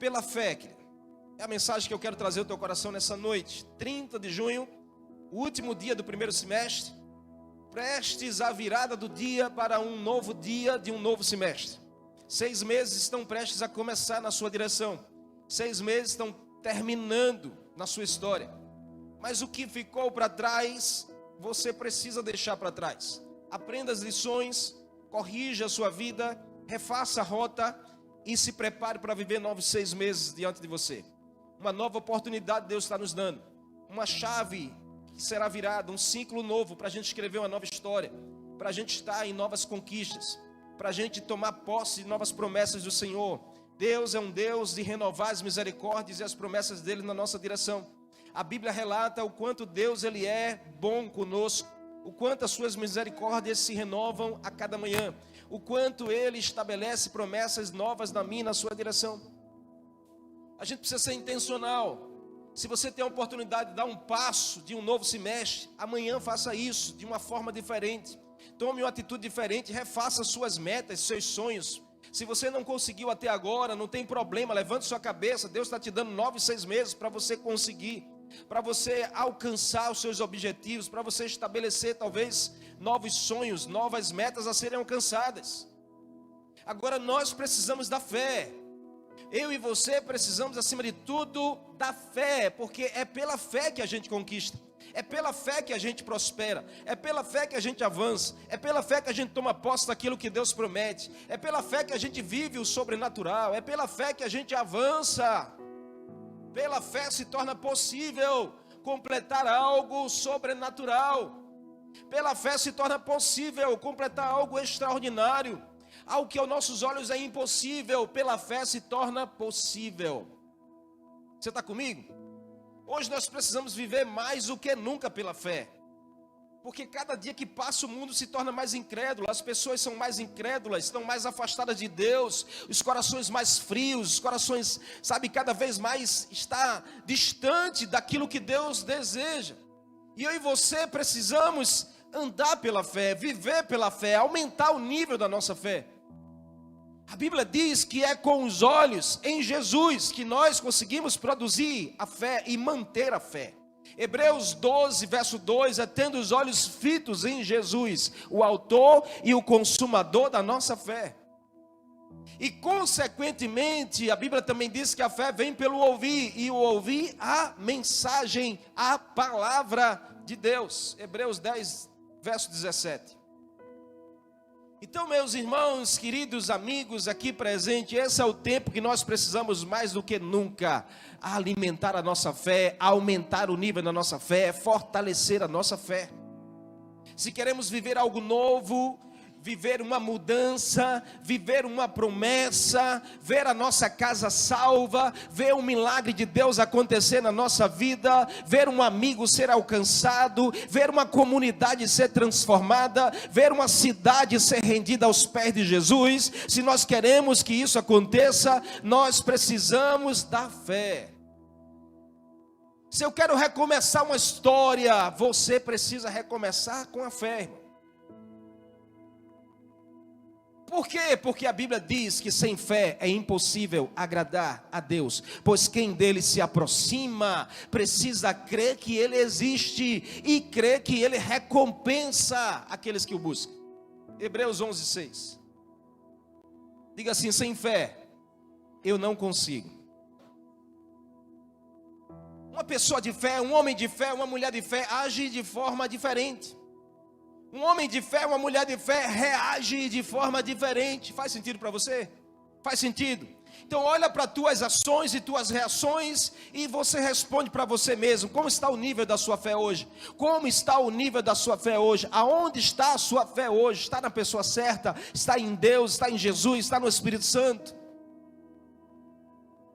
pela fé, querido. É a mensagem que eu quero trazer ao teu coração nessa noite. 30 de junho, o último dia do primeiro semestre. Prestes à virada do dia para um novo dia de um novo semestre. 6 meses estão prestes a começar na sua direção. 6 meses estão terminando na sua história. Mas o que ficou para trás, você precisa deixar para trás. Aprenda as lições, corrija a sua vida, refaça a rota e se prepare para viver novos 6 meses diante de você. Uma nova oportunidade Deus está nos dando. Uma chave que será virada, um ciclo novo para a gente escrever uma nova história. Para a gente estar em novas conquistas. Para a gente tomar posse de novas promessas do Senhor. Deus é um Deus de renovar as misericórdias e as promessas dele na nossa direção. A Bíblia relata o quanto Deus ele é bom conosco. O quanto as suas misericórdias se renovam a cada manhã. O quanto ele estabelece promessas novas na minha e na sua direção. A gente precisa ser intencional. Se você tem a oportunidade de dar um passo de um novo semestre, amanhã faça isso de uma forma diferente. Tome uma atitude diferente, refaça suas metas, seus sonhos. Se você não conseguiu até agora, não tem problema, levante sua cabeça. Deus está te dando 9, 6 meses para você conseguir, para você alcançar os seus objetivos, para você estabelecer talvez novos sonhos, novas metas a serem alcançadas. Agora nós precisamos da fé. Eu e você precisamos, acima de tudo, da fé, porque é pela fé que a gente conquista, é pela fé que a gente prospera, é pela fé que a gente avança, é pela fé que a gente toma posse daquilo que Deus promete, é pela fé que a gente vive o sobrenatural, é pela fé que a gente avança. Pela fé se torna possível completar algo sobrenatural, pela fé se torna possível completar algo extraordinário. Algo que aos nossos olhos é impossível, pela fé se torna possível. Você está comigo? Hoje nós precisamos viver mais do que nunca pela fé. Porque cada dia que passa o mundo se torna mais incrédulo. As pessoas são mais incrédulas, estão mais afastadas de Deus. Os corações mais frios, os corações, cada vez mais está distante daquilo que Deus deseja. E eu e você precisamos andar pela fé, viver pela fé, aumentar o nível da nossa fé. A Bíblia diz que é com os olhos em Jesus que nós conseguimos produzir a fé e manter a fé. Hebreus 12, verso 2, é tendo os olhos fitos em Jesus, o autor e o consumador da nossa fé. E consequentemente, a Bíblia também diz que a fé vem pelo ouvir, e o ouvir a mensagem, a palavra de Deus. Hebreus 10, verso 17. Então, meus irmãos, queridos amigos aqui presentes, esse é o tempo que nós precisamos mais do que nunca alimentar a nossa fé, aumentar o nível da nossa fé, fortalecer a nossa fé. Se queremos viver algo novo, viver uma mudança, viver uma promessa, ver a nossa casa salva, ver um milagre de Deus acontecer na nossa vida, ver um amigo ser alcançado, ver uma comunidade ser transformada, ver uma cidade ser rendida aos pés de Jesus. Se nós queremos que isso aconteça, nós precisamos da fé. Se eu quero recomeçar uma história, você precisa recomeçar com a fé, irmão. Por quê? Porque a Bíblia diz que sem fé é impossível agradar a Deus, pois quem dele se aproxima precisa crer que ele existe e crer que ele recompensa aqueles que o buscam. Hebreus 11, 6. Diga assim: sem fé eu não consigo. Uma pessoa de fé, um homem de fé, uma mulher de fé age de forma diferente. Um homem de fé, uma mulher de fé reage de forma diferente. Faz sentido para você? Faz sentido? Então olha para tuas ações e tuas reações e você responde para você mesmo. Como está o nível da sua fé hoje? Como está o nível da sua fé hoje? Aonde está a sua fé hoje? Está na pessoa certa? Está em Deus? Está em Jesus? Está no Espírito Santo?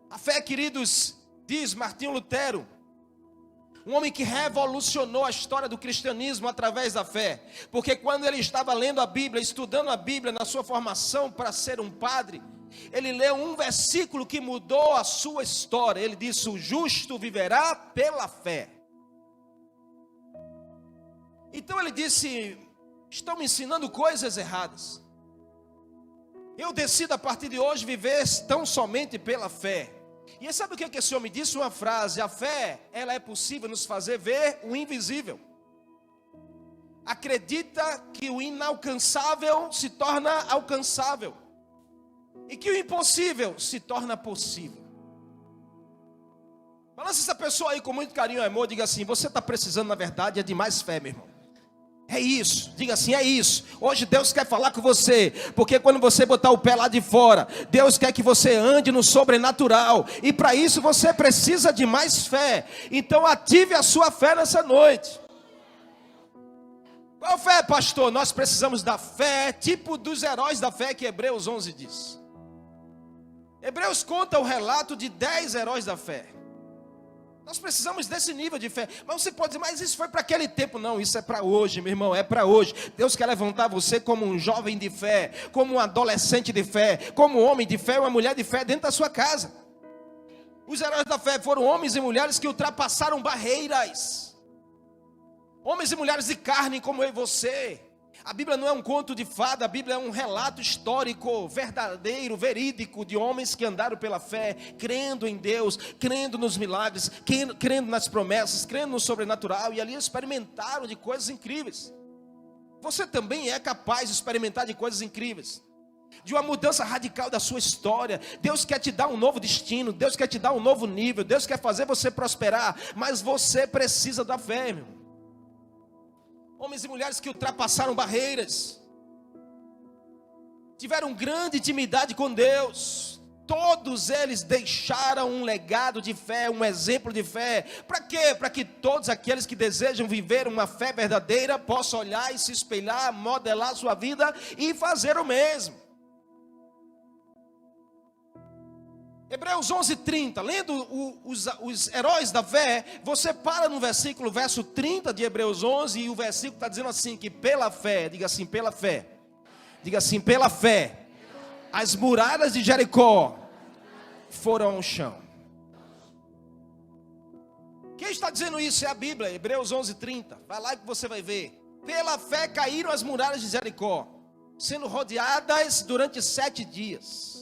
A fé, queridos, diz Martinho Lutero, um homem que revolucionou a história do cristianismo através da fé. Porque quando ele estava lendo a Bíblia, estudando a Bíblia na sua formação para ser um padre, ele leu um versículo que mudou a sua história. Ele disse: o justo viverá pela fé. Então ele disse: estão me ensinando coisas erradas. Eu decido a partir de hoje viver tão somente pela fé. E sabe o que esse homem disse? Uma frase: a fé, ela é possível nos fazer ver o invisível. Acredita que o inalcançável se torna alcançável. E que o impossível se torna possível. Balança essa pessoa aí com muito carinho e amor. Diga assim: você está precisando, na verdade, é de mais fé, meu irmão. É isso, diga assim: é isso. Hoje Deus quer falar com você, porque quando você botar o pé lá de fora, Deus quer que você ande no sobrenatural, e para isso você precisa de mais fé. Então ative a sua fé nessa noite. Qual fé, pastor? Nós precisamos da fé, tipo dos heróis da fé que Hebreus 11 diz. Hebreus conta o relato de 10 heróis da fé. Nós precisamos desse nível de fé. Mas você pode dizer: mas isso foi para aquele tempo. Não, isso é para hoje, meu irmão, é para hoje. Deus quer levantar você como um jovem de fé, como um adolescente de fé, como um homem de fé, uma mulher de fé dentro da sua casa. Os heróis da fé foram homens e mulheres que ultrapassaram barreiras. Homens e mulheres de carne como eu e você. A Bíblia não é um conto de fada, a Bíblia é um relato histórico, verdadeiro, verídico, de homens que andaram pela fé, crendo em Deus, crendo nos milagres, crendo nas promessas, crendo no sobrenatural, e ali experimentaram de coisas incríveis. Você também é capaz de experimentar de coisas incríveis, de uma mudança radical da sua história. Deus quer te dar um novo destino, Deus quer te dar um novo nível, Deus quer fazer você prosperar, mas você precisa da fé, meu irmão. Homens e mulheres que ultrapassaram barreiras, tiveram grande intimidade com Deus. Todos eles deixaram um legado de fé, um exemplo de fé. Para quê? Para que todos aqueles que desejam viver uma fé verdadeira possam olhar e se espelhar, modelar sua vida e fazer o mesmo. Hebreus 11:30, lendo os heróis da fé, você para no verso 30 de Hebreus 11, e o versículo está dizendo assim, que pela fé, diga assim, pela fé, diga assim, pela fé, as muralhas de Jericó foram ao chão. Quem está dizendo isso é a Bíblia, Hebreus 11:30, vai lá que você vai ver. Pela fé caíram as muralhas de Jericó, sendo rodeadas durante 7 dias.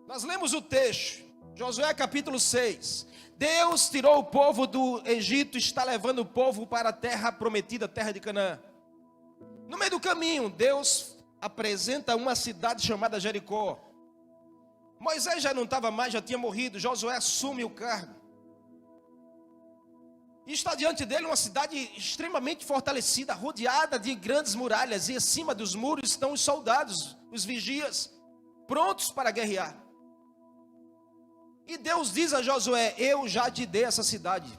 Nós lemos o texto, Josué capítulo 6. Deus tirou o povo do Egito, está levando o povo para a terra prometida, a terra de Canaã. No meio do caminho, Deus apresenta uma cidade chamada Jericó. Moisés já não estava mais, já tinha morrido. Josué assume o cargo. E está diante dele uma cidade extremamente fortalecida, rodeada de grandes muralhas. E acima dos muros estão os soldados, os vigias, prontos para guerrear. E Deus diz a Josué: eu já te dei essa cidade.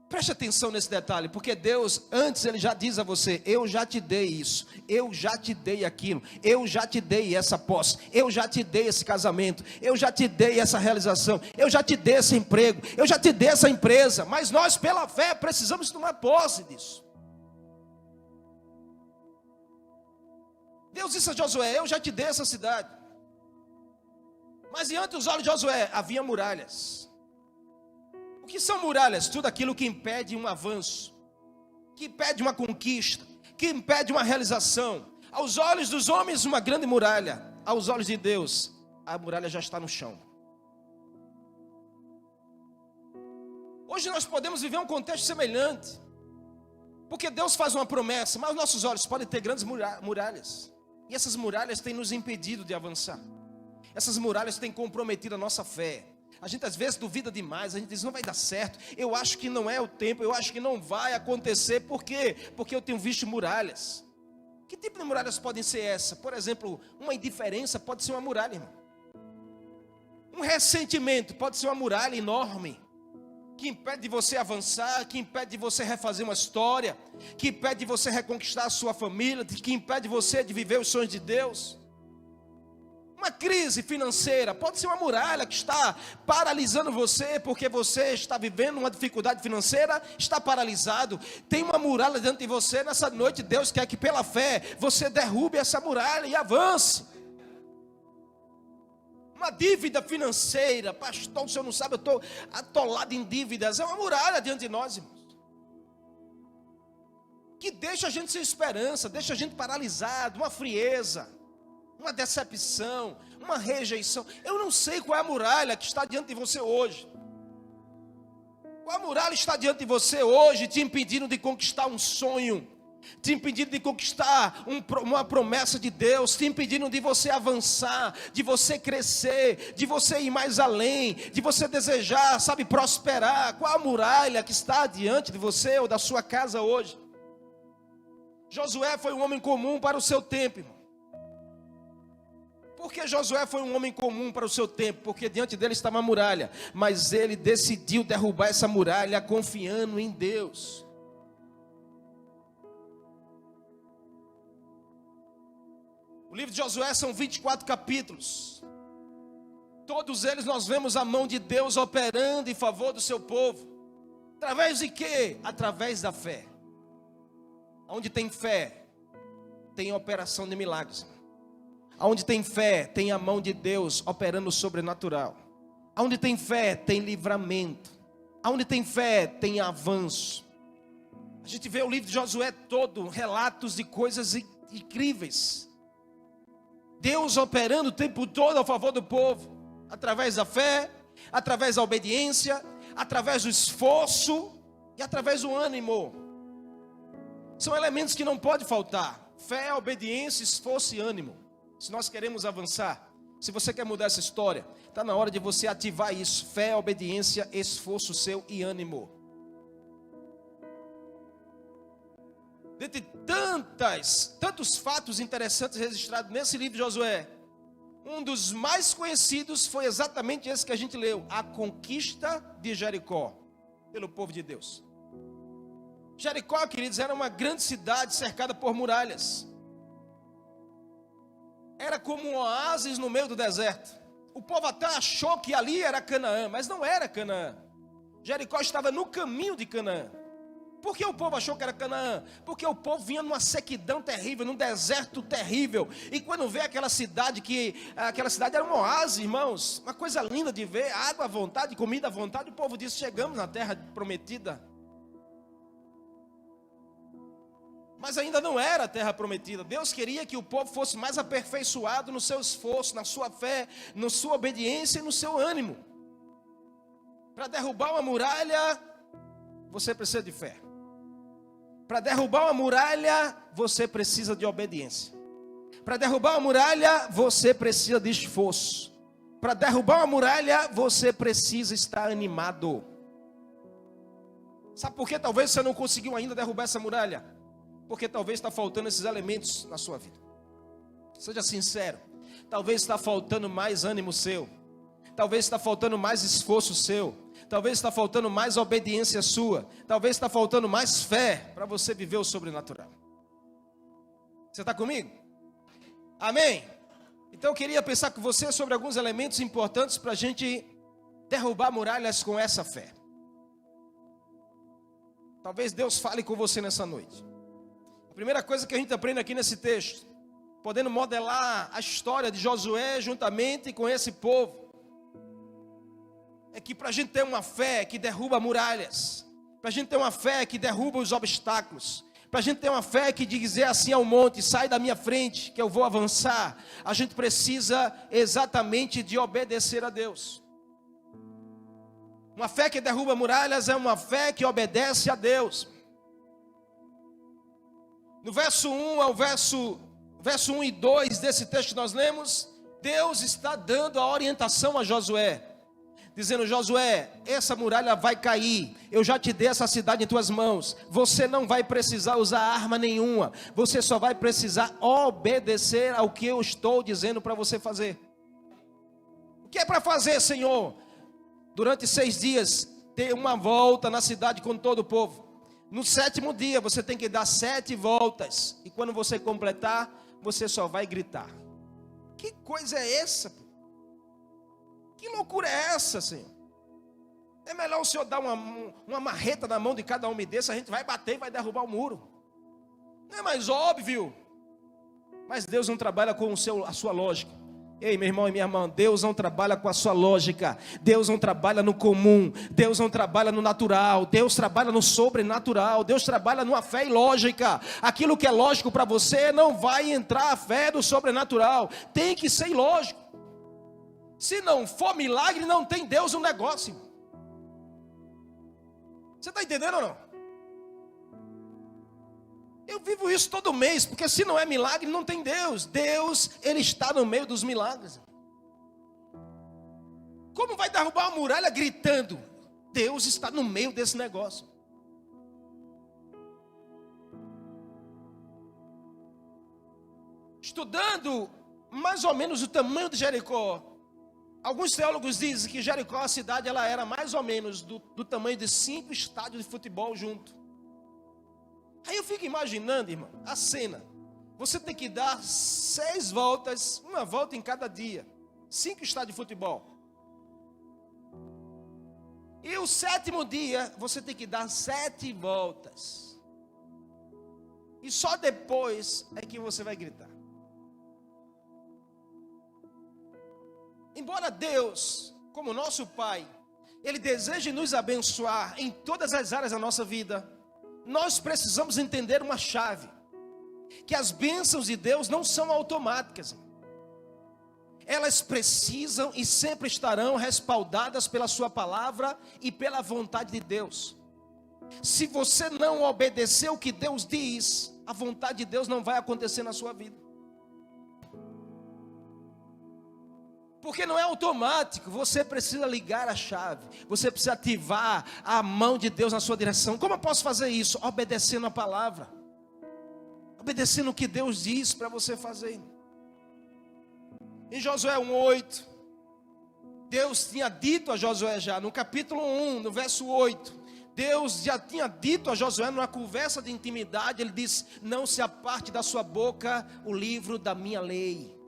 Preste atenção nesse detalhe, porque Deus, antes ele já diz a você: eu já te dei isso, eu já te dei aquilo, eu já te dei essa posse, eu já te dei esse casamento, eu já te dei essa realização, eu já te dei esse emprego, eu já te dei essa empresa. Mas nós, pela fé, precisamos tomar posse disso. Deus disse a Josué: eu já te dei essa cidade. Mas diante dos olhos de Josué havia muralhas. O que são muralhas? Tudo aquilo que impede um avanço, que impede uma conquista, que impede uma realização. Aos olhos dos homens, uma grande muralha. Aos olhos de Deus, a muralha já está no chão. Hoje nós podemos viver um contexto semelhante, porque Deus faz uma promessa, mas nossos olhos podem ter grandes muralhas. E essas muralhas têm nos impedido de avançar. Essas muralhas têm comprometido a nossa fé. A gente às vezes duvida demais, a gente diz: não vai dar certo, eu acho que não é o tempo, eu acho que não vai acontecer. Por quê? Porque eu tenho visto muralhas. Que tipo de muralhas podem ser essa? Por exemplo, uma indiferença pode ser uma muralha, irmão. Um ressentimento pode ser uma muralha enorme, que impede de você avançar, que impede de você refazer uma história, que impede de você reconquistar a sua família, que impede você de viver os sonhos de Deus. Uma crise financeira pode ser uma muralha que está paralisando você, porque você está vivendo uma dificuldade financeira, está paralisado. Tem uma muralha diante de você. Nessa noite Deus quer que pela fé você derrube essa muralha e avance. Uma dívida financeira: pastor, o senhor não sabe, eu estou atolado em dívidas. É uma muralha diante de nós, irmãos, que deixa a gente sem esperança, deixa a gente paralisado, uma frieza. uma decepção, uma rejeição. Eu não sei qual é a muralha que está diante de você hoje. Qual a muralha está diante de você hoje, te impedindo de conquistar um sonho, te impedindo de conquistar uma promessa de Deus, te impedindo de você avançar, de você crescer, de você ir mais além, de você desejar, sabe, prosperar. Qual a muralha que está diante de você ou da sua casa hoje? Josué foi um homem comum para o seu tempo, irmão. Por que Josué foi um homem comum para o seu tempo? Porque diante dele estava a muralha, mas ele decidiu derrubar essa muralha confiando em Deus. O livro de Josué são 24 capítulos. Todos eles nós vemos a mão de Deus operando em favor do seu povo. Através de quê? Através da fé. Onde tem fé, tem operação de milagres. Onde tem fé, tem a mão de Deus operando o sobrenatural. Onde tem fé, tem livramento. Onde tem fé, tem avanço. A gente vê o livro de Josué todo, relatos de coisas incríveis. Deus operando o tempo todo a favor do povo. Através da fé, através da obediência, através do esforço e através do ânimo. São elementos que não pode faltar. Fé, obediência, esforço e ânimo. Se nós queremos avançar, se você quer mudar essa história, está na hora de você ativar isso. Fé, obediência, esforço seu e ânimo. Dentre tantos fatos interessantes registrados nesse livro de Josué, um dos mais conhecidos foi exatamente esse que a gente leu, a conquista de Jericó, pelo povo de Deus. Jericó, queridos, era uma grande cidade cercada por muralhas. Era como um oásis no meio do deserto. O povo até achou que ali era Canaã, mas não era Canaã. Jericó estava no caminho de Canaã. Por que o povo achou que era Canaã? Porque o povo vinha numa sequidão terrível, num deserto terrível. E quando vê aquela cidade era um oásis, irmãos, uma coisa linda de ver, água à vontade, comida à vontade, o povo disse: chegamos na terra prometida. Mas ainda não era a terra prometida. Deus queria que o povo fosse mais aperfeiçoado no seu esforço, na sua fé, na sua obediência e no seu ânimo. Para derrubar uma muralha, você precisa de fé. Para derrubar uma muralha, você precisa de obediência. Para derrubar uma muralha, você precisa de esforço. Para derrubar uma muralha, você precisa estar animado. Sabe por que talvez você não conseguiu ainda derrubar essa muralha? Porque talvez está faltando esses elementos na sua vida. Seja sincero. Talvez está faltando mais ânimo seu. Talvez está faltando mais esforço seu. Talvez está faltando mais obediência sua. Talvez está faltando mais fé para você viver o sobrenatural. Você está comigo? Amém? Então eu queria pensar com você sobre alguns elementos importantes para a gente derrubar muralhas com essa fé. Talvez Deus fale com você nessa noite. A primeira coisa que a gente aprende aqui nesse texto, podendo modelar a história de Josué juntamente com esse povo, é que para a gente ter uma fé que derruba muralhas, para a gente ter uma fé que derruba os obstáculos, para a gente ter uma fé que dizer assim ao monte: sai da minha frente que eu vou avançar, a gente precisa exatamente de obedecer a Deus. Uma fé que derruba muralhas é uma fé que obedece a Deus. No verso 1 ao verso 1 e 2 desse texto que nós lemos, Deus está dando a orientação a Josué, dizendo: Josué, essa muralha vai cair, eu já te dei essa cidade em tuas mãos, você não vai precisar usar arma nenhuma, você só vai precisar obedecer ao que eu estou dizendo para você fazer. O que é para fazer, Senhor? Durante 6 dias, ter uma volta na cidade com todo o povo. No 7º dia, você tem que dar 7 voltas. E quando você completar, você só vai gritar. Que coisa é essa? Que loucura é essa, Senhor? É melhor o Senhor dar uma marreta na mão de cada homem desse, a gente vai bater e vai derrubar o muro. Não é mais óbvio? Mas Deus não trabalha com a sua lógica. Ei, meu irmão e minha irmã, Deus não trabalha com a sua lógica, Deus não trabalha no comum, Deus não trabalha no natural, Deus trabalha no sobrenatural, Deus trabalha numa fé ilógica. Aquilo que é lógico para você não vai entrar a fé do sobrenatural, tem que ser ilógico. Se não for milagre, não tem Deus no negócio. Você está entendendo ou não? Eu vivo isso todo mês, porque se não é milagre, não tem Deus. Deus, Ele está no meio dos milagres. Como vai derrubar uma muralha gritando? Deus está no meio desse negócio. Estudando mais ou menos o tamanho de Jericó, alguns teólogos dizem que Jericó, a cidade, ela era mais ou menos do tamanho de 5 estádios de futebol junto. Aí eu fico imaginando, irmão, a cena. Você tem que dar 6 voltas, uma volta em cada dia. 5 estádios de futebol. E o 7º dia, você tem que dar 7 voltas. E só depois é que você vai gritar. Embora Deus, como nosso Pai, Ele deseje nos abençoar em todas as áreas da nossa vida, nós precisamos entender uma chave, que as bênçãos de Deus não são automáticas. Elas precisam e sempre estarão respaldadas pela sua palavra e pela vontade de Deus. Se você não obedecer o que Deus diz, a vontade de Deus não vai acontecer na sua vida. Porque não é automático, você precisa ligar a chave, você precisa ativar a mão de Deus na sua direção. Como eu posso fazer isso? Obedecendo a palavra, obedecendo o que Deus diz para você fazer. Em Josué 1:8, Deus tinha dito a Josué já, no capítulo 1, no verso 8, Deus já tinha dito a Josué numa conversa de intimidade, Ele disse: não se aparte da sua boca o livro da minha lei.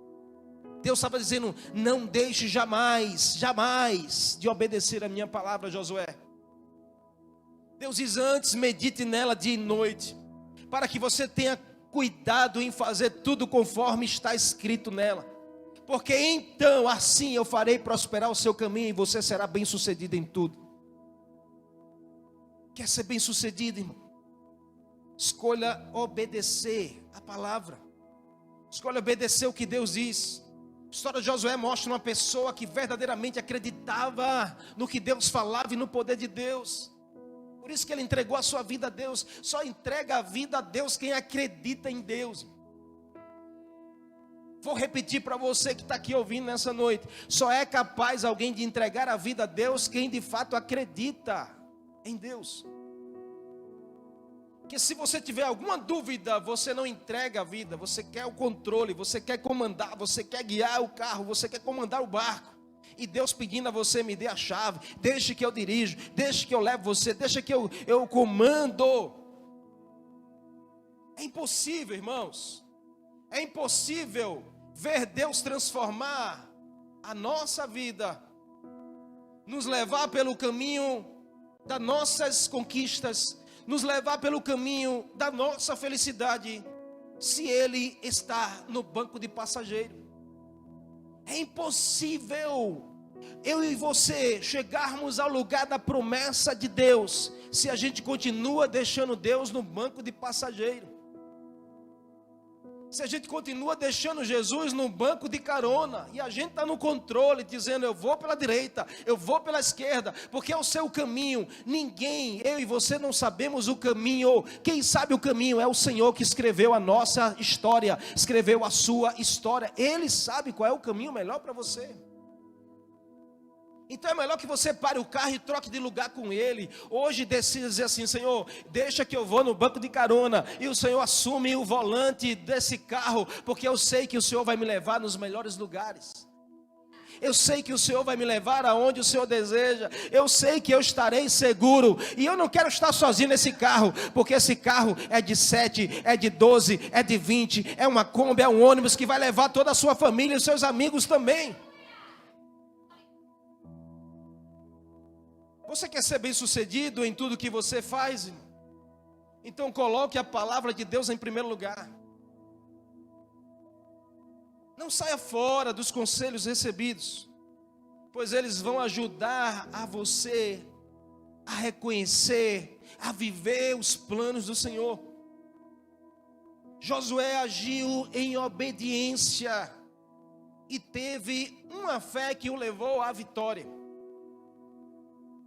Deus estava dizendo: não deixe jamais, jamais de obedecer a minha palavra, Josué. Deus diz: antes medite nela dia e noite, para que você tenha cuidado em fazer tudo conforme está escrito nela. Porque então assim eu farei prosperar o seu caminho e você será bem sucedido em tudo. Quer ser bem sucedido, irmão? Escolha obedecer a palavra. Escolha obedecer o que Deus diz. A história de Josué mostra uma pessoa que verdadeiramente acreditava no que Deus falava e no poder de Deus. Por isso que ele entregou a sua vida a Deus. Só entrega a vida a Deus quem acredita em Deus. Vou repetir para você que está aqui ouvindo nessa noite. Só é capaz alguém de entregar a vida a Deus quem de fato acredita em Deus. Porque se você tiver alguma dúvida, você não entrega a vida, você quer o controle, você quer comandar, você quer guiar o carro, você quer comandar o barco. E Deus pedindo a você: me dê a chave, deixe que eu dirijo, deixe que eu levo você, deixe que eu comando. É impossível, irmãos. É impossível ver Deus transformar a nossa vida, nos levar pelo caminho das nossas conquistas, nos levar pelo caminho da nossa felicidade, se Ele está no banco de passageiro. É impossível eu e você chegarmos ao lugar da promessa de Deus, se a gente continua deixando Deus no banco de passageiro. Se a gente continua deixando Jesus no banco de carona, e a gente está no controle, dizendo: eu vou pela direita, eu vou pela esquerda, porque é o seu caminho. Ninguém, eu e você não sabemos o caminho. Quem sabe o caminho é o Senhor, que escreveu a nossa história, escreveu a sua história. Ele sabe qual é o caminho melhor para você. Então é melhor que você pare o carro e troque de lugar com Ele. Hoje decida dizer assim: Senhor, deixa que eu vou no banco de carona, e o Senhor assume o volante desse carro, porque eu sei que o Senhor vai me levar nos melhores lugares. Eu sei que o Senhor vai me levar aonde o Senhor deseja. Eu sei que eu estarei seguro. E eu não quero estar sozinho nesse carro, porque esse carro é de 7, é de 12, é de 20, é uma Kombi, é um ônibus que vai levar toda a sua família e os seus amigos também. Você quer ser bem sucedido em tudo que você faz? Então coloque a palavra de Deus em primeiro lugar. Não saia fora dos conselhos recebidos, pois eles vão ajudar a você a reconhecer, a viver os planos do Senhor. Josué agiu em obediência e teve uma fé que o levou à vitória.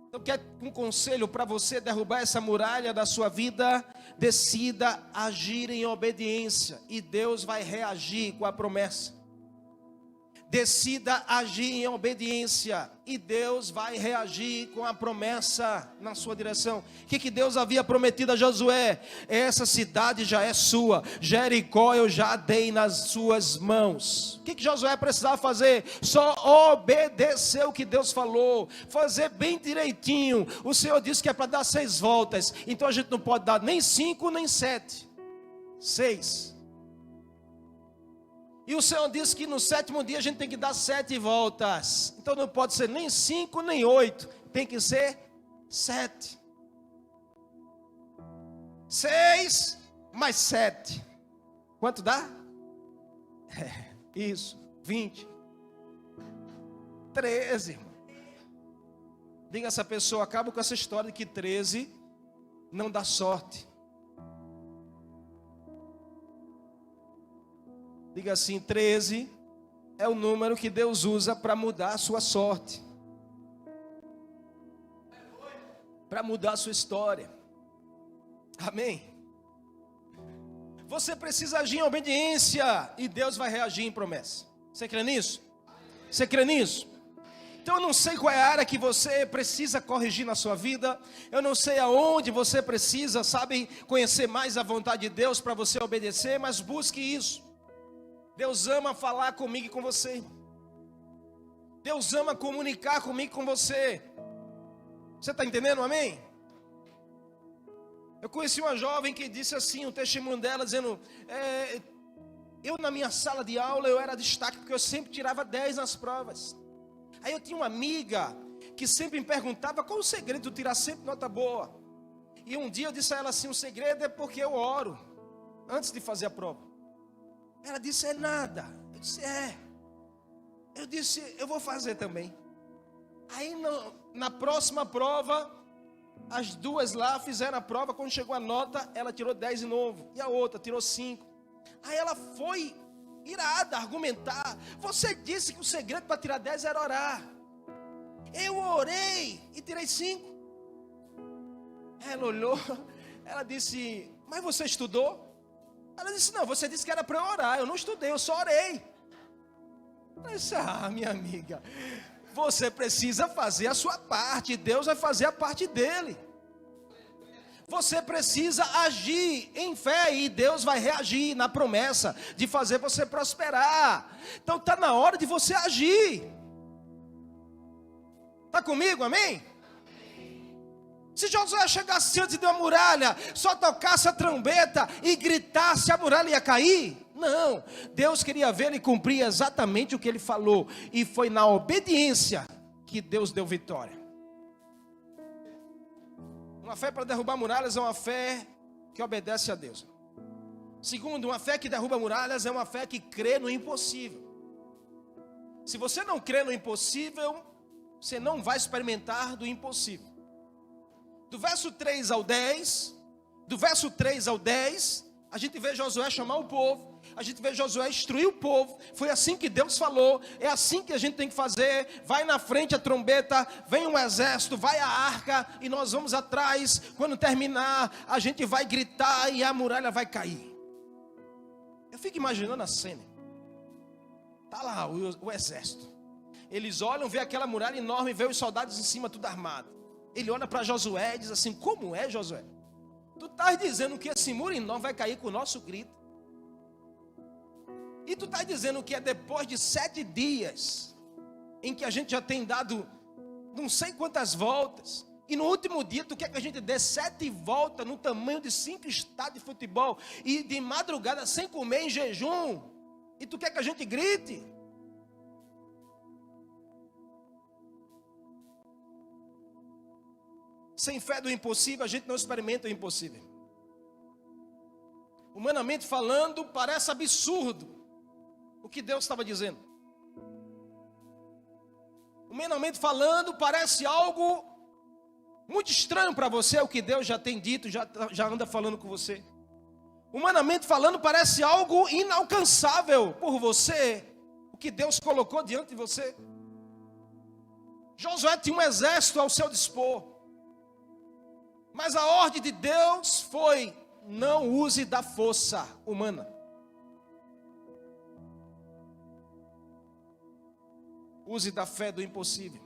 Então, quer um conselho para você derrubar essa muralha da sua vida? Decida agir em obediência e Deus vai reagir com a promessa. Decida agir em obediência e Deus vai reagir com a promessa na sua direção. O que Deus havia prometido a Josué? Essa cidade já é sua, Jericó eu já dei nas suas mãos. O que Josué precisava fazer? Só obedecer o que Deus falou, fazer bem direitinho. O Senhor disse que é para dar 6 voltas, então a gente não pode dar nem 5 nem 7, 6. E o Senhor disse que no 7º dia a gente tem que dar 7 voltas. Então não pode ser nem 5, nem 8. Tem que ser 7. 6 mais 7. Quanto dá? Isso, 20. 13, irmão. Diga a essa pessoa, acaba com essa história de que 13 não dá sorte. Diga assim, 13 é o número que Deus usa para mudar a sua sorte. Para mudar a sua história. Amém? Você precisa agir em obediência e Deus vai reagir em promessa. Você crê nisso? Você crê nisso? Então eu não sei qual é a área que você precisa corrigir na sua vida. Eu não sei aonde você precisa, sabe, conhecer mais a vontade de Deus para você obedecer, mas busque isso. Deus ama falar comigo e com você. Deus ama comunicar comigo e com você. Você está entendendo, amém? Eu conheci uma jovem que disse assim, um testemunho dela, dizendo, eu na minha sala de aula, eu era destaque, porque eu sempre tirava 10 nas provas. Aí eu tinha uma amiga, que sempre me perguntava, qual o segredo de tirar sempre nota boa? E um dia eu disse a ela assim, o segredo é porque eu oro, antes de fazer a prova. Ela disse, é nada. Eu disse, é. Eu disse, eu vou fazer também. Aí na próxima prova, as duas lá fizeram a prova. Quando chegou a nota, ela tirou 10 de novo. E a outra tirou 5. Aí ela foi irada, argumentar. Você disse que o segredo para tirar 10 era orar. Eu orei e tirei 5. Ela olhou, ela disse, mas você estudou? Ela disse, não, você disse que era para eu orar, eu não estudei, eu só orei. Eu disse, minha amiga, você precisa fazer a sua parte, Deus vai fazer a parte dele. Você precisa agir em fé e Deus vai reagir na promessa de fazer você prosperar. Então está na hora de você agir. Está comigo, amém? Se Josué chegasse antes de uma muralha, só tocasse a trombeta e gritasse, a muralha ia cair? Não, Deus queria ver ele cumprir exatamente o que ele falou. E foi na obediência que Deus deu vitória. Uma fé para derrubar muralhas é uma fé que obedece a Deus. Segundo, uma fé que derruba muralhas é uma fé que crê no impossível. Se você não crê no impossível, você não vai experimentar do impossível. Do verso 3 ao 10, a gente vê Josué chamar o povo, a gente vê Josué instruir o povo. Foi assim que Deus falou, é assim que a gente tem que fazer. Vai na frente a trombeta, vem um exército, vai a arca e nós vamos atrás. Quando terminar, a gente vai gritar e a muralha vai cair. Eu fico imaginando a cena. Está lá o exército. Eles olham, vê aquela muralha enorme, vê os soldados em cima tudo armado. Ele olha para Josué e diz assim, como é, Josué? Tu estás dizendo que esse muro enorme vai cair com o nosso grito. E tu estás dizendo que é depois de 7 dias, em que a gente já tem dado não sei quantas voltas, e no último dia tu quer que a gente dê 7 voltas no tamanho de 5 estádios de futebol, e de madrugada sem comer em jejum, e tu quer que a gente grite? Sem fé do impossível, a gente não experimenta o impossível. Humanamente falando, parece absurdo. o que Deus estava dizendo. Humanamente falando, parece algo muito estranho para você, o que Deus já tem dito, já anda falando com você. Humanamente falando, parece algo inalcançável por você, o que Deus colocou diante de você. Josué tinha um exército ao seu dispor, mas a ordem de Deus foi: não use da força humana. Use da fé do impossível.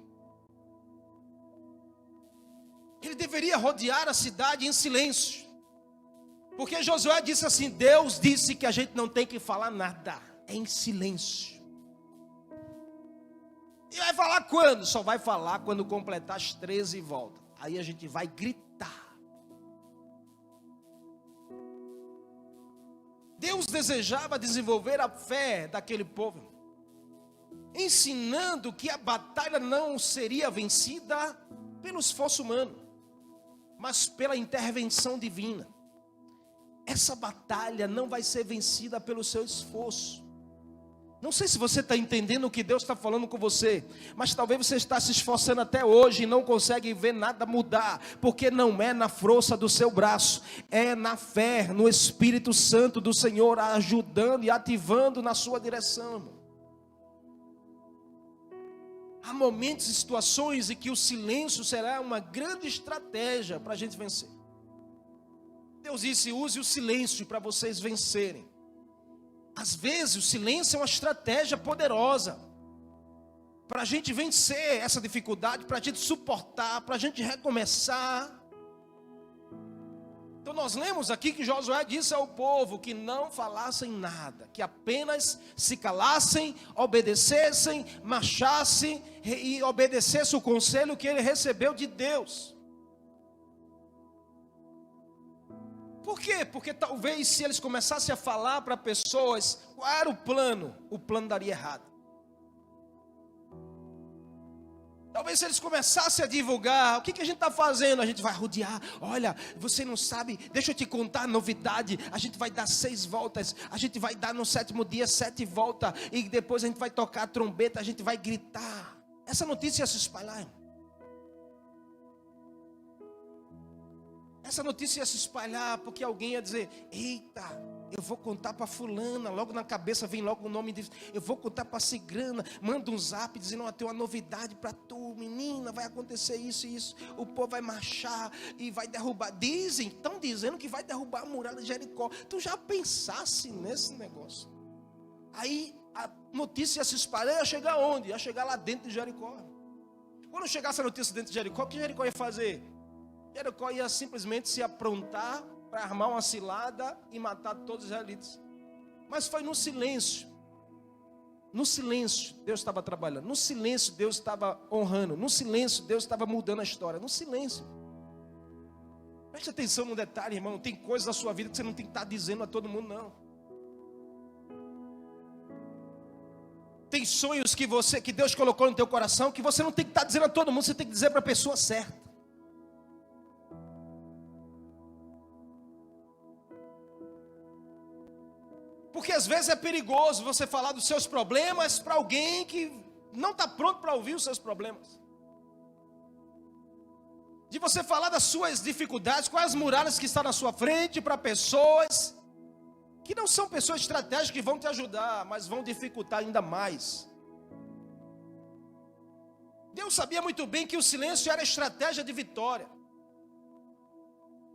Ele deveria rodear a cidade em silêncio, porque Josué disse assim: Deus disse que a gente não tem que falar nada, é em silêncio. E vai falar quando? Só vai falar quando completar as 13 voltas. Aí a gente vai gritar. Deus desejava desenvolver a fé daquele povo, ensinando que a batalha não seria vencida pelo esforço humano, mas pela intervenção divina. Essa batalha não vai ser vencida pelo seu esforço. Não sei se você está entendendo o que Deus está falando com você, mas talvez você está se esforçando até hoje e não consegue ver nada mudar, porque não é na força do seu braço, é na fé, no Espírito Santo do Senhor ajudando e ativando na sua direção. Há momentos e situações em que o silêncio será uma grande estratégia para a gente vencer. Deus disse: use o silêncio para vocês vencerem. Às vezes o silêncio é uma estratégia poderosa para a gente vencer essa dificuldade, para a gente suportar, para a gente recomeçar. Então nós lemos aqui que Josué disse ao povo que não falassem nada, que apenas se calassem, obedecessem, marchassem e obedecessem o conselho que ele recebeu de Deus. Por quê? Porque talvez se eles começassem a falar para pessoas qual era o plano daria errado. Talvez se eles começassem a divulgar, o que a gente está fazendo? A gente vai rodear, olha, você não sabe, deixa eu te contar a novidade, a gente vai dar 6 voltas, a gente vai dar no 7º dia 7 voltas, e depois a gente vai tocar a trombeta, a gente vai gritar. Essa notícia ia se espalhar. Essa notícia ia se espalhar, porque alguém ia dizer: eita, eu vou contar para fulana. Logo na cabeça vem logo o nome de... Eu vou contar para cicrana. Manda um zap dizendo: ó, tem uma novidade para tu, menina, vai acontecer isso e isso. O povo vai marchar e vai derrubar. Estão dizendo que vai derrubar a muralha de Jericó. Tu já pensasse nesse negócio? Aí a notícia ia se espalhar, ia chegar onde? Ia chegar lá dentro de Jericó. Quando chegasse a notícia dentro de Jericó, o que Jericó ia fazer? Jericó ia simplesmente se aprontar para armar uma cilada e matar todos os israelitas. Mas foi no silêncio. No silêncio Deus estava trabalhando. No silêncio Deus estava honrando. No silêncio Deus estava mudando a história. No silêncio. Preste atenção no detalhe, irmão. Tem coisas na sua vida que você não tem que estar dizendo a todo mundo, não. Tem sonhos que Deus colocou no teu coração que você não tem que estar dizendo a todo mundo. Você tem que dizer para a pessoa certa. Porque às vezes é perigoso você falar dos seus problemas para alguém que não está pronto para ouvir os seus problemas. De você falar das suas dificuldades, quais as muralhas que estão na sua frente, para pessoas que não são pessoas estratégicas que vão te ajudar, mas vão dificultar ainda mais. Deus sabia muito bem que o silêncio era estratégia de vitória.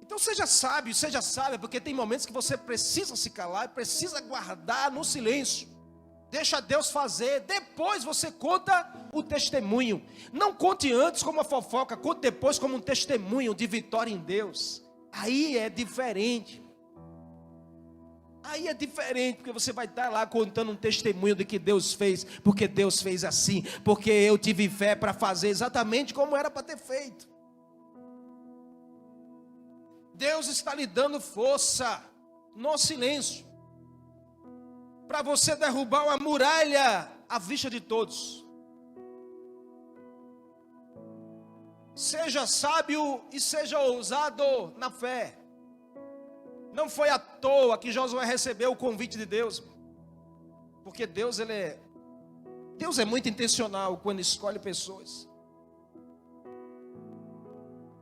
Então seja sábio, porque tem momentos que você precisa se calar, precisa guardar no silêncio. Deixa Deus fazer, depois você conta o testemunho. Não conte antes como uma fofoca, conte depois como um testemunho de vitória em Deus. Aí é diferente. Aí é diferente, porque você vai estar lá contando um testemunho de que Deus fez, porque Deus fez assim, porque eu tive fé para fazer exatamente como era para ter feito. Deus está lhe dando força no silêncio, para você derrubar uma muralha à vista de todos. Seja sábio e seja ousado na fé. Não foi à toa que Josué recebeu o convite de Deus. Porque Deus é muito intencional quando escolhe pessoas.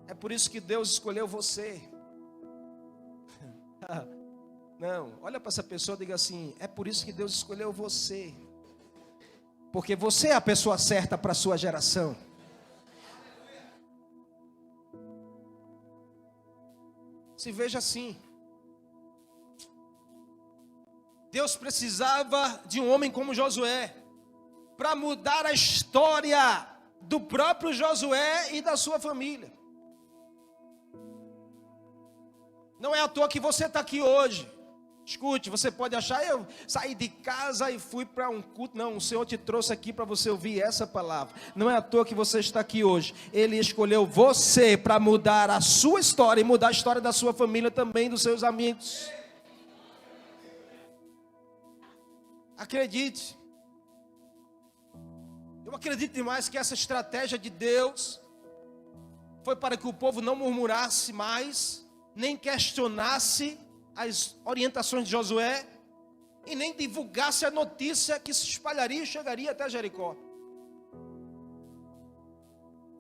É por isso que Deus escolheu você. Não, olha para essa pessoa e diga assim: é por isso que Deus escolheu você. Porque você é a pessoa certa para a sua geração. Se veja assim. Deus precisava de um homem como Josué para mudar a história do próprio Josué e da sua família. Não é à toa que você está aqui hoje. Escute, você pode achar: eu saí de casa e fui para um culto. Não, o Senhor te trouxe aqui para você ouvir essa palavra. Não é à toa que você está aqui hoje. Ele escolheu você para mudar a sua história e mudar a história da sua família também, dos seus amigos. Acredite. Eu acredito demais que essa estratégia de Deus foi para que o povo não murmurasse mais, nem questionasse as orientações de Josué e nem divulgasse a notícia que se espalharia e chegaria até Jericó.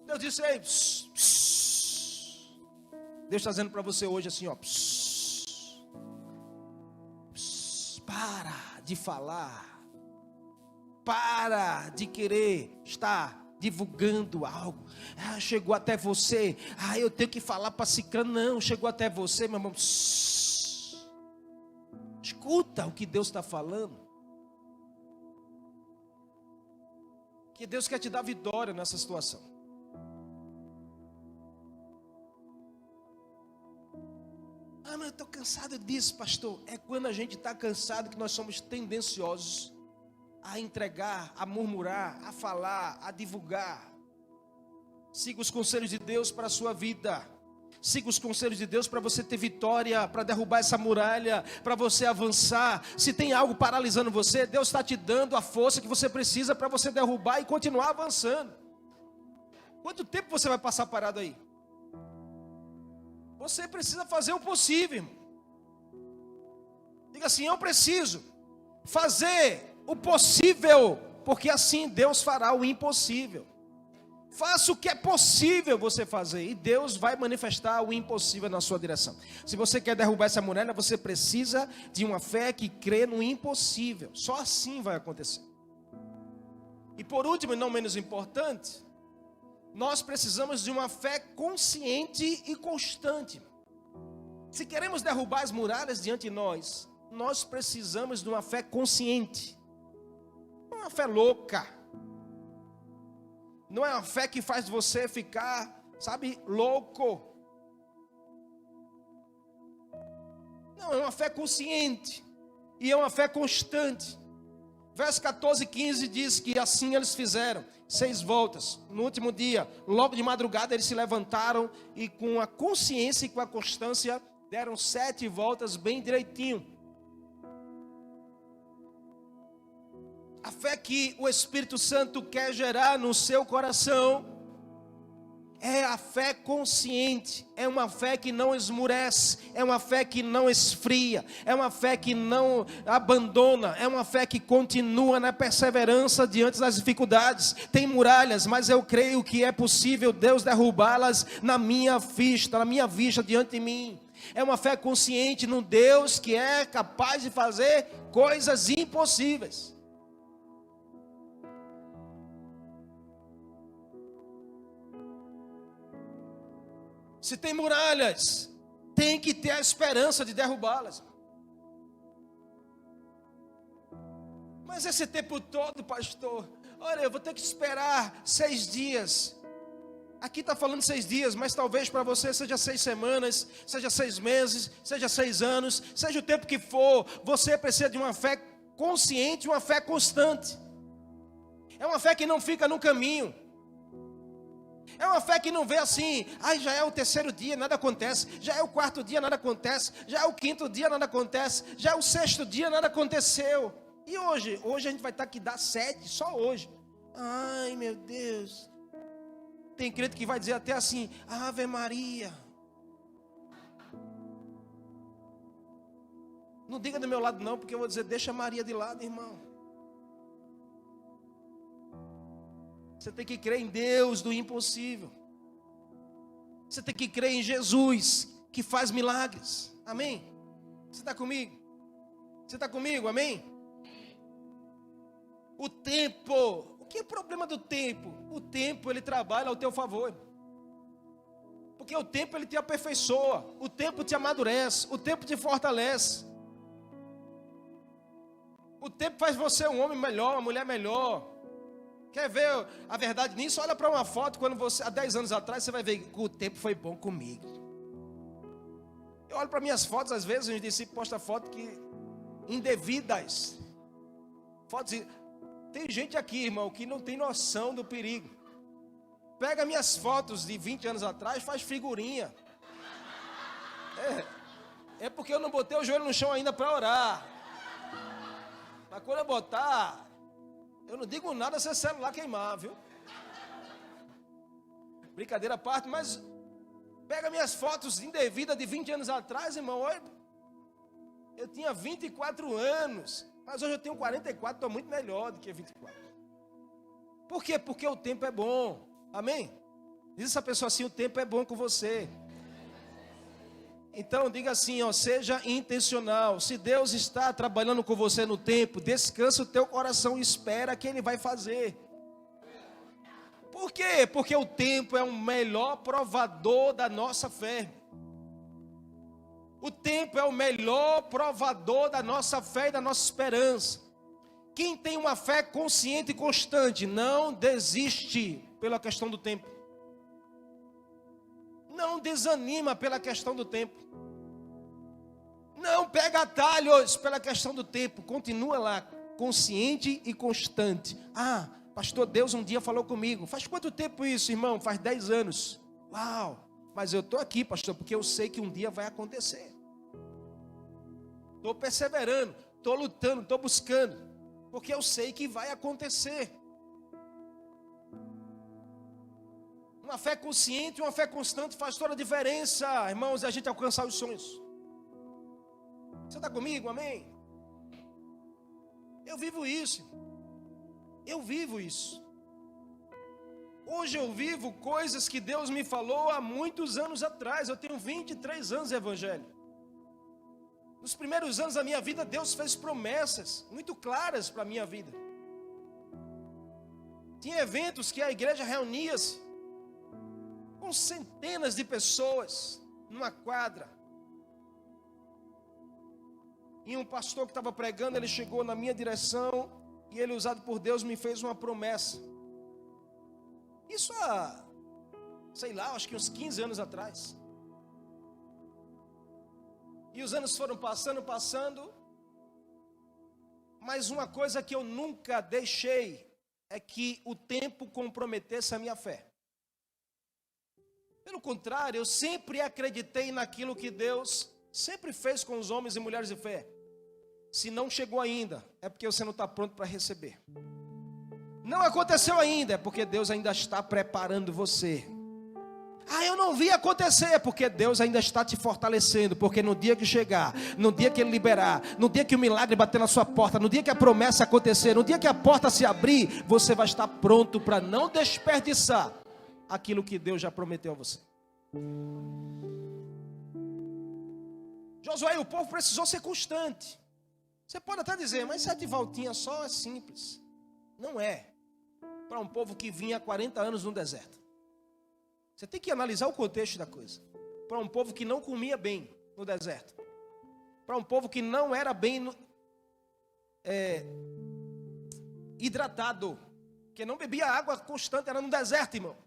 Deus disse: ei, pss, pss. Deus está dizendo para você hoje assim, ó, pss, pss, para de falar, para de querer estar divulgando algo. Chegou até você, eu tenho que falar para Cicrano. Não, chegou até você, meu irmão. Pss, escuta o que Deus está falando. Que Deus quer te dar vitória nessa situação. Mas eu estou cansado disso, pastor. É quando a gente está cansado que nós somos tendenciosos a entregar, a murmurar, a falar, a divulgar. Siga os conselhos de Deus para a sua vida. Siga os conselhos de Deus para você ter vitória, para derrubar essa muralha, para você avançar. Se tem algo paralisando você, Deus está te dando a força que você precisa para você derrubar e continuar avançando. Quanto tempo você vai passar parado aí? Você precisa fazer o possível, irmão. Diga assim: eu preciso fazer o possível, porque assim Deus fará o impossível. Faça o que é possível você fazer, e Deus vai manifestar o impossível na sua direção. Se você quer derrubar essa muralha, você precisa de uma fé que crê no impossível. Só assim vai acontecer. E por último, e não menos importante, nós precisamos de uma fé consciente e constante. Se queremos derrubar as muralhas diante de nós, nós precisamos de uma fé consciente. Não é uma fé louca. Não é uma fé que faz você ficar, louco. Não, é uma fé consciente. E é uma fé constante. Verso 14 e 15 diz que assim eles fizeram 6 voltas. No último dia, logo de madrugada, eles se levantaram e com a consciência e com a constância deram 7 voltas bem direitinho. A fé que o Espírito Santo quer gerar no seu coração é a fé consciente, é uma fé que não esmurece, é uma fé que não esfria, é uma fé que não abandona, é uma fé que continua na perseverança diante das dificuldades. Tem muralhas, mas eu creio que é possível Deus derrubá-las na minha vista diante de mim. É uma fé consciente no Deus que é capaz de fazer coisas impossíveis. Se tem muralhas, tem que ter a esperança de derrubá-las. Mas esse tempo todo, pastor, olha, eu vou ter que esperar 6 dias. Aqui está falando 6 dias, mas talvez para você seja 6 semanas, seja 6 meses, seja 6 anos, seja o tempo que for. Você precisa de uma fé consciente, uma fé constante. É uma fé que não fica no caminho. É uma fé que não vê assim: já é o 3º dia, nada acontece. Já é o 4º dia, nada acontece. Já é o 5º dia, nada acontece. Já é o 6º dia, nada aconteceu. E hoje? Hoje a gente vai estar aqui dar 7, só hoje. Ai, meu Deus. Tem crente que vai dizer até assim: Ave Maria. Não diga do meu lado não, porque eu vou dizer: deixa Maria de lado, irmão. Você tem que crer em Deus do impossível. Você tem que crer em Jesus, que faz milagres. Amém? Você está comigo? Você está comigo? Amém? O tempo. O que é o problema do tempo? O tempo, ele trabalha ao teu favor. Porque o tempo, ele te aperfeiçoa. O tempo te amadurece. O tempo te fortalece. O tempo faz você um homem melhor, uma mulher melhor. Quer ver a verdade nisso? Olha para uma foto, quando você, há 10 anos atrás, você vai ver que o tempo foi bom comigo. Eu olho para minhas fotos, às vezes, os discípulos postam fotos indevidas. Fotos. Tem gente aqui, irmão, que não tem noção do perigo. Pega minhas fotos de 20 anos atrás, faz figurinha. É porque eu não botei o joelho no chão ainda para orar. Mas quando eu botar, eu não digo nada se o celular queimar, viu? Brincadeira à parte, mas pega minhas fotos indevidas de 20 anos atrás, irmão. Olha, eu tinha 24 anos, mas hoje eu tenho 44, estou muito melhor do que 24. Por quê? Porque o tempo é bom. Amém? Diz essa pessoa assim: o tempo é bom com você. Então diga assim, ó, seja intencional. Se Deus está trabalhando com você no tempo, descansa o teu coração e espera que Ele vai fazer. Por quê? Porque o tempo é o melhor provador da nossa fé. O tempo é o melhor provador da nossa fé e da nossa esperança. Quem tem uma fé consciente e constante não desiste pela questão do tempo. Não desanima pela questão do tempo. Não pega atalhos pela questão do tempo. Continua lá, consciente e constante. Ah, pastor, Deus um dia falou comigo. Faz quanto tempo isso, irmão? Faz 10 anos. Uau! Mas eu estou aqui, pastor, porque eu sei que um dia vai acontecer. Estou perseverando, estou lutando, estou buscando. Porque eu sei que vai acontecer. Uma fé consciente, uma fé constante faz toda a diferença, irmãos, a gente alcançar os sonhos. Você está comigo? Amém? Eu vivo isso. Eu vivo isso. Hoje eu vivo coisas que Deus me falou há muitos anos atrás. Eu tenho 23 anos de evangelho. Nos primeiros anos da minha vida, Deus fez promessas muito claras para a minha vida. Tinha eventos que a igreja reunia-se com centenas de pessoas numa quadra. E um pastor que estava pregando, ele chegou na minha direção e ele, usado por Deus, me fez uma promessa. Isso há, sei lá, acho que uns 15 anos atrás. E os anos foram passando, mas uma coisa que eu nunca deixei é que o tempo comprometesse a minha fé. Pelo contrário, eu sempre acreditei naquilo que Deus sempre fez com os homens e mulheres de fé. Se não chegou ainda, é porque você não está pronto para receber. Não aconteceu ainda, é porque Deus ainda está preparando você. Ah, eu não vi acontecer, é porque Deus ainda está te fortalecendo. Porque no dia que chegar, no dia que Ele liberar, no dia que o milagre bater na sua porta, no dia que a promessa acontecer, no dia que a porta se abrir, você vai estar pronto para não desperdiçar aquilo que Deus já prometeu a você. Josué, o povo precisou ser constante. Você pode até dizer, mas 7 voltinhas só é simples. Não é. Para um povo que vinha há 40 anos no deserto. Você tem que analisar o contexto da coisa. Para um povo que não comia bem no deserto. Para um povo que não era bem hidratado. Que não bebia água constante, era no deserto, irmão.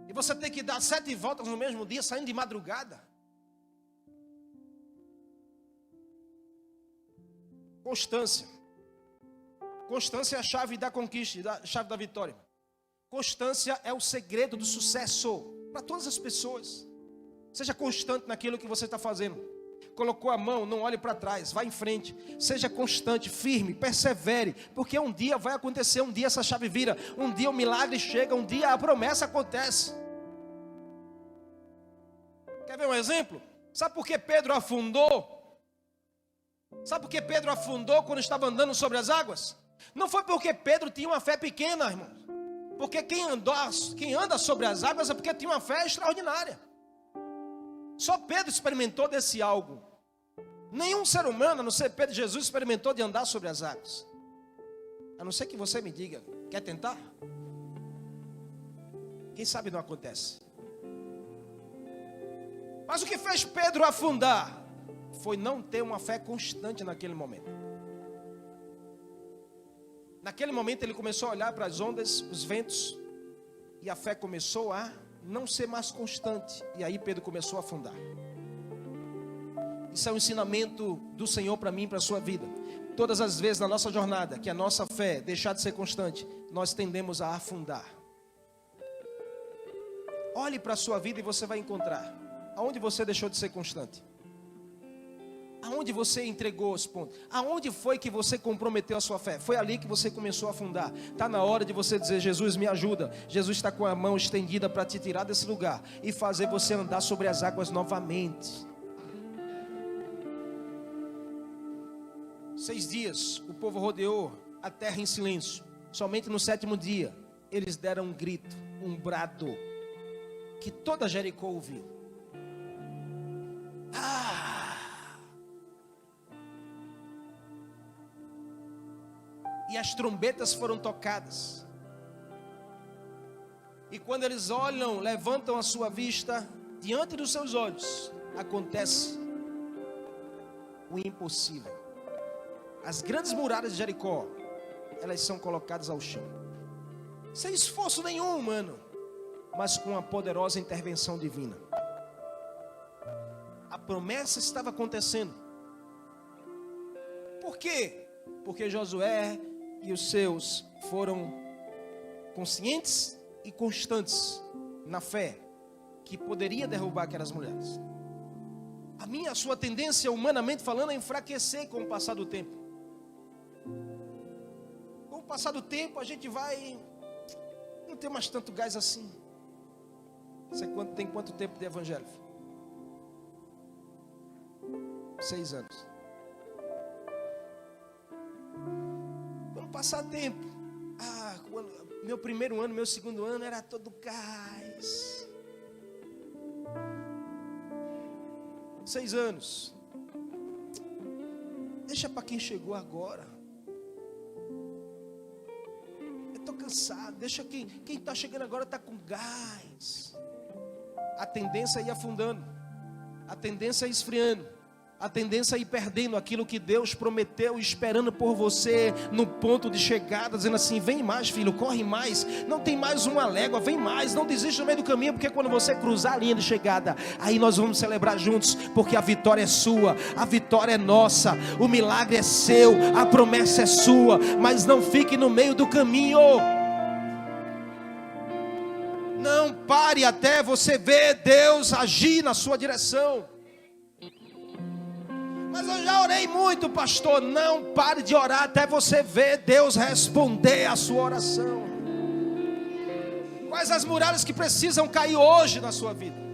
E você tem que dar 7 voltas no mesmo dia, saindo de madrugada. Constância. Constância é a chave da conquista, a chave da vitória. Constância é o segredo do sucesso para todas as pessoas. Seja constante naquilo que você está fazendo. Colocou a mão, não olhe para trás, vá em frente. Seja constante, firme, persevere. Porque um dia vai acontecer, um dia essa chave vira. Um dia o milagre chega, um dia a promessa acontece. Quer ver um exemplo? Sabe por que Pedro afundou? Sabe por que Pedro afundou quando estava andando sobre as águas? Não foi porque Pedro tinha uma fé pequena, irmão. Porque quem anda sobre as águas é porque tinha uma fé extraordinária. Só Pedro experimentou desse algo. Nenhum ser humano, a não ser Pedro e Jesus, experimentou de andar sobre as águas. A não ser que você me diga, quer tentar? Quem sabe não acontece. Mas o que fez Pedro afundar foi não ter uma fé constante naquele momento. Naquele momento ele começou a olhar para as ondas, os ventos, e a fé começou a não ser mais constante. E aí Pedro começou a afundar. Isso é um ensinamento do Senhor para mim e para a sua vida. Todas as vezes na nossa jornada que a nossa fé deixar de ser constante, nós tendemos a afundar. Olhe para a sua vida e você vai encontrar aonde você deixou de ser constante. Aonde você entregou os pontos? Aonde foi que você comprometeu a sua fé? Foi ali que você começou a afundar. Está na hora de você dizer: Jesus, me ajuda. Jesus está com a mão estendida para te tirar desse lugar e fazer você andar sobre as águas novamente. 6 dias o povo rodeou a terra em silêncio. Somente no 7º dia eles deram um grito, um brado, que toda Jericó ouviu. E as trombetas foram tocadas. E quando eles olham, levantam a sua vista, diante dos seus olhos, acontece o impossível. As grandes muralhas de Jericó, elas são colocadas ao chão. Sem esforço nenhum humano, mas com uma poderosa intervenção divina. A promessa estava acontecendo. Por quê? Porque Josué e os seus foram conscientes e constantes na fé que poderia derrubar aquelas mulheres. A sua tendência, humanamente falando, é enfraquecer com o passar do tempo. Com o passar do tempo a gente vai não ter mais tanto gás assim. Você tem quanto tempo de evangelho? 6 anos. Quando passar tempo, meu primeiro ano, meu segundo ano era todo gás. 6 anos. Deixa para quem chegou agora. Eu estou cansado. Deixa quem está chegando agora está com gás. A tendência é ir afundando. A tendência é esfriando. A tendência é ir perdendo aquilo que Deus prometeu, esperando por você no ponto de chegada, dizendo assim: vem mais, filho, corre mais, não tem mais uma légua, vem mais, não desiste no meio do caminho, porque quando você cruzar a linha de chegada, aí nós vamos celebrar juntos, porque a vitória é sua, a vitória é nossa, o milagre é seu, a promessa é sua. Mas não fique no meio do caminho. Não pare até você ver Deus agir na sua direção. Mas eu já orei muito, pastor. Não pare de orar até você ver Deus responder a sua oração. Quais as muralhas que precisam cair hoje na sua vida?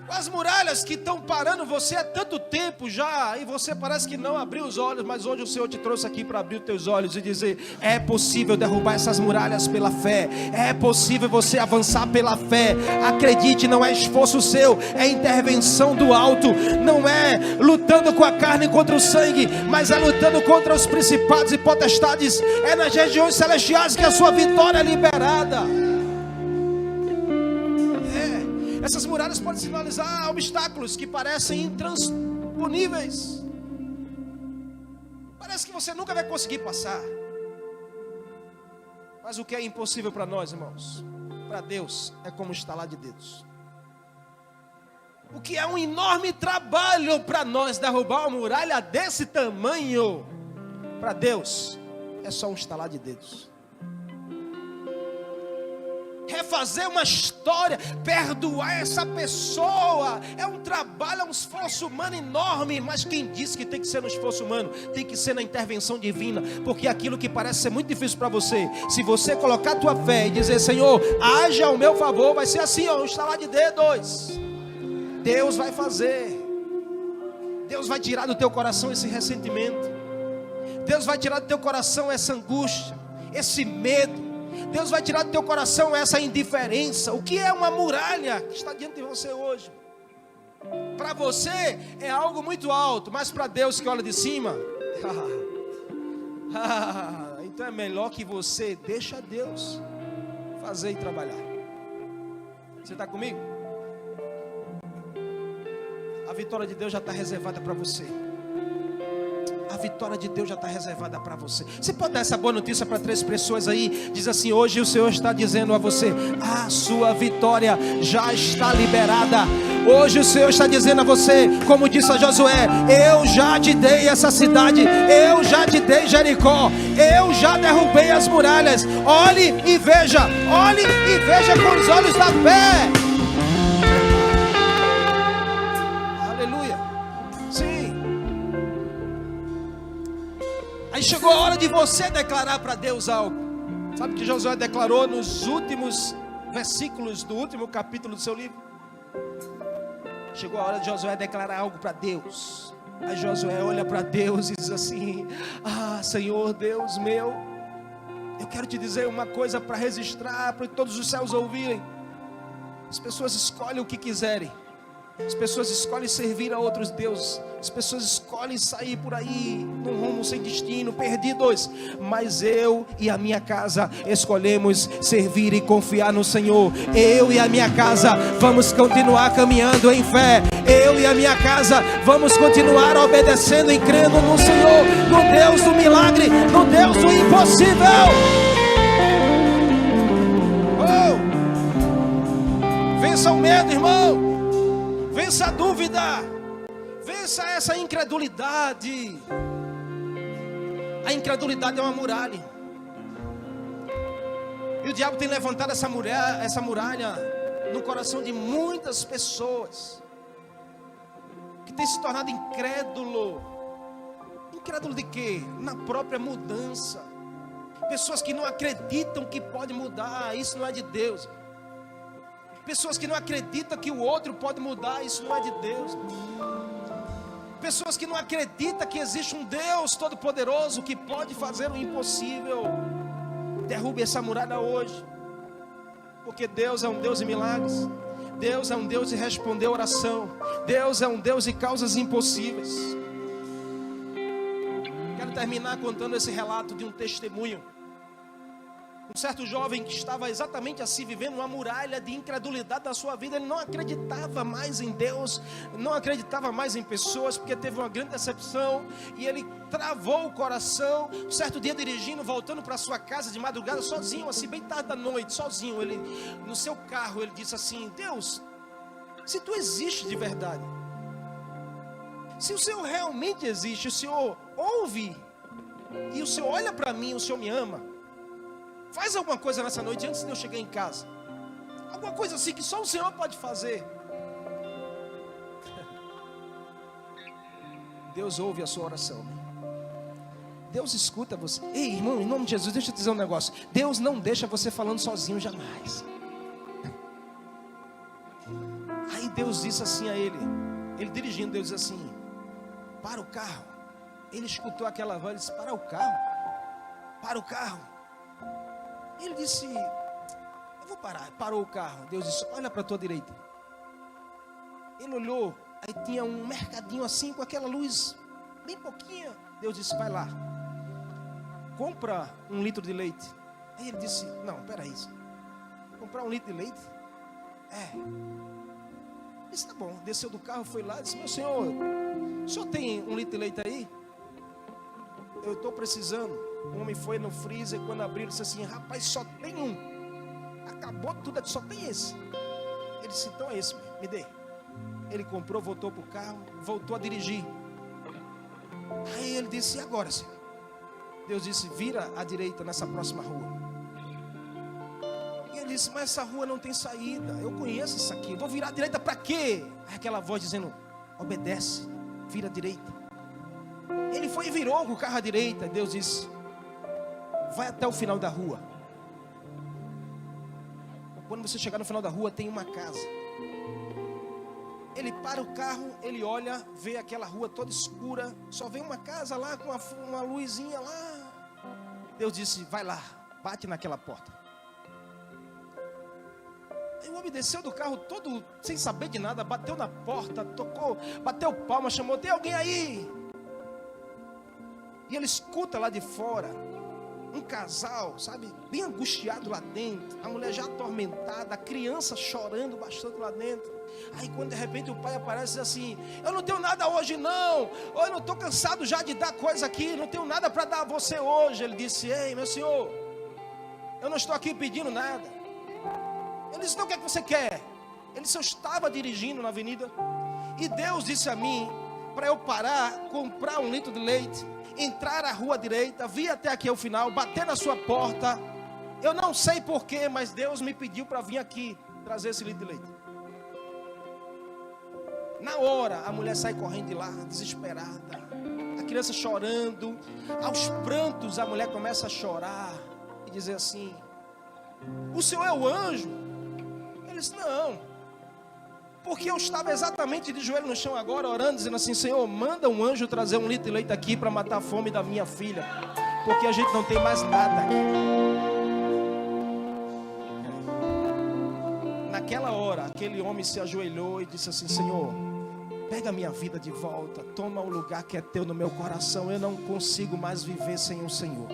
As muralhas que estão parando você há tanto tempo já, e você parece que não abriu os olhos, mas hoje o Senhor te trouxe aqui para abrir os teus olhos e dizer: é possível derrubar essas muralhas pela fé, é possível você avançar pela fé. Acredite, não é esforço seu, é intervenção do alto. Não é lutando com a carne contra o sangue, mas é lutando contra os principados e potestades. É nas regiões celestiais que a sua vitória é liberada. Essas muralhas podem sinalizar obstáculos que parecem intransponíveis. Parece que você nunca vai conseguir passar. Mas o que é impossível para nós, irmãos, para Deus é como estalar de dedos. O que é um enorme trabalho para nós derrubar uma muralha desse tamanho, para Deus é só um estalar de dedos. Refazer uma história, perdoar essa pessoa, é um trabalho, é um esforço humano enorme. Mas quem disse que tem que ser no esforço humano? Tem que ser na intervenção divina. Porque aquilo que parece ser muito difícil para você, se você colocar a tua fé e dizer: Senhor, haja ao meu favor, vai ser assim, ó, um estalar de dedos. Deus vai fazer. Deus vai tirar do teu coração esse ressentimento. Deus vai tirar do teu coração essa angústia, esse medo. Deus vai tirar do teu coração essa indiferença. O que é uma muralha que está diante de você hoje? Para você é algo muito alto, mas para Deus que olha de cima, então é melhor que você deixe Deus fazer e trabalhar. Você está comigo? A vitória de Deus já está reservada para você. A vitória de Deus já está reservada para você. Você pode dar essa boa notícia para 3 pessoas aí? Diz assim: hoje o Senhor está dizendo a você: a sua vitória já está liberada. Hoje o Senhor está dizendo a você, como disse a Josué: eu já te dei essa cidade, eu já te dei Jericó, eu já derrubei as muralhas. Olhe e veja com os olhos da fé. Aleluia. Sim. Aí chegou a hora de você declarar para Deus algo. Sabe o que Josué declarou nos últimos versículos do último capítulo do seu livro? Chegou a hora de Josué declarar algo para Deus. Aí Josué olha para Deus e diz assim: ah, Senhor Deus meu, eu quero te dizer uma coisa para registrar, para todos os céus ouvirem. As pessoas escolhem o que quiserem. As pessoas escolhem servir a outros deuses. As pessoas escolhem sair por aí num rumo sem destino, perdidos. Mas eu e a minha casa escolhemos servir e confiar no Senhor. Eu e a minha casa vamos continuar caminhando em fé. Eu e a minha casa vamos continuar obedecendo e crendo no Senhor, no Deus do milagre, no Deus do impossível. Oh! Vença o medo, irmão. Vença a dúvida. Vença essa incredulidade. A incredulidade é uma muralha. E o diabo tem levantado essa muralha no coração de muitas pessoas, que tem se tornado incrédulo. Incrédulo de quê? Na própria mudança. Pessoas que não acreditam que pode mudar. Isso não é de Deus. Pessoas que não acreditam que o outro pode mudar. Isso não é de Deus. Pessoas que não acreditam que existe um Deus todo-poderoso que pode fazer o impossível. Derrube essa muralha hoje, porque Deus é um Deus de milagres. Deus é um Deus de responder oração. Deus é um Deus de causas impossíveis. Quero terminar contando esse relato de um testemunho. Um certo jovem que estava exatamente assim, vivendo uma muralha de incredulidade na sua vida. Ele não acreditava mais em Deus, não acreditava mais em pessoas, porque teve uma grande decepção. E ele travou o coração. Um certo dia, dirigindo, voltando para sua casa de madrugada, sozinho, assim, bem tarde da noite, sozinho. Ele, no seu carro, ele disse assim: Deus, se tu existe de verdade, se o Senhor realmente existe, o Senhor ouve, e o Senhor olha para mim, o Senhor me ama, faz alguma coisa nessa noite antes de eu chegar em casa. Alguma coisa assim que só o Senhor pode fazer. Deus ouve a sua oração. Deus escuta você. Ei, irmão, em nome de Jesus, deixa eu te dizer um negócio. Deus não deixa você falando sozinho jamais. Aí Deus disse assim a ele. Ele dirigindo, Deus disse assim: para o carro. Ele escutou aquela voz e disse: para o carro? Para o carro. Ele disse: eu vou parar. Parou o carro. Deus disse: olha para a tua direita. Ele olhou. Aí tinha um mercadinho assim, com aquela luz bem pouquinha. Deus disse: vai lá, compra 1 litro de leite. Aí ele disse: não, peraí, comprar 1 litro de leite? Ele disse: tá bom. Desceu do carro, foi lá, disse: meu senhor, o senhor tem 1 litro de leite aí? Eu estou precisando. O homem foi no freezer, quando abriu, disse assim: rapaz, só tem um. Acabou tudo aqui, só tem esse. Ele disse: então é esse, me dê. Ele comprou, voltou para o carro, voltou a dirigir. Aí ele disse: e agora, senhor? Deus disse: vira à direita nessa próxima rua. E ele disse: mas essa rua não tem saída, eu conheço isso aqui, eu vou virar à direita para quê? Aí aquela voz dizendo: obedece, vira à direita. Ele foi e virou com o carro à direita. Deus disse: vai até o final da rua. Quando você chegar no final da rua, tem uma casa. Ele para o carro, ele olha, vê aquela rua toda escura, só vê uma casa lá com uma luzinha lá. Deus disse: vai lá, bate naquela porta. Aí o homem desceu do carro todo sem saber de nada, bateu na porta, tocou, bateu palma, chamou: tem alguém aí? E ele escuta lá de fora um casal, sabe, bem angustiado lá dentro, a mulher já atormentada, a criança chorando bastante lá dentro. Aí quando de repente o pai aparece e diz assim: eu não tenho nada hoje não, ou eu não estou cansado já de dar coisa aqui, não tenho nada para dar a você hoje. Ele disse: ei, meu senhor, eu não estou aqui pedindo nada. Ele disse: então o que é que você quer? Ele disse: eu estava dirigindo na avenida e Deus disse a mim para eu parar, comprar 1 litro de leite, entrar à rua direita, vir até aqui ao final, bater na sua porta. Eu não sei porquê, mas Deus me pediu para vir aqui trazer esse litro de leite. Na hora, a mulher sai correndo de lá, desesperada, a criança chorando. Aos prantos, a mulher começa a chorar e dizer assim: o senhor é o anjo? Ele disse: não, porque eu estava exatamente de joelho no chão agora, orando, dizendo assim: Senhor, manda um anjo trazer 1 litro de leite aqui para matar a fome da minha filha, porque a gente não tem mais nada. Naquela hora, aquele homem se ajoelhou e disse assim: Senhor, pega a minha vida de volta, toma o lugar que é teu no meu coração. Eu não consigo mais viver sem o Senhor.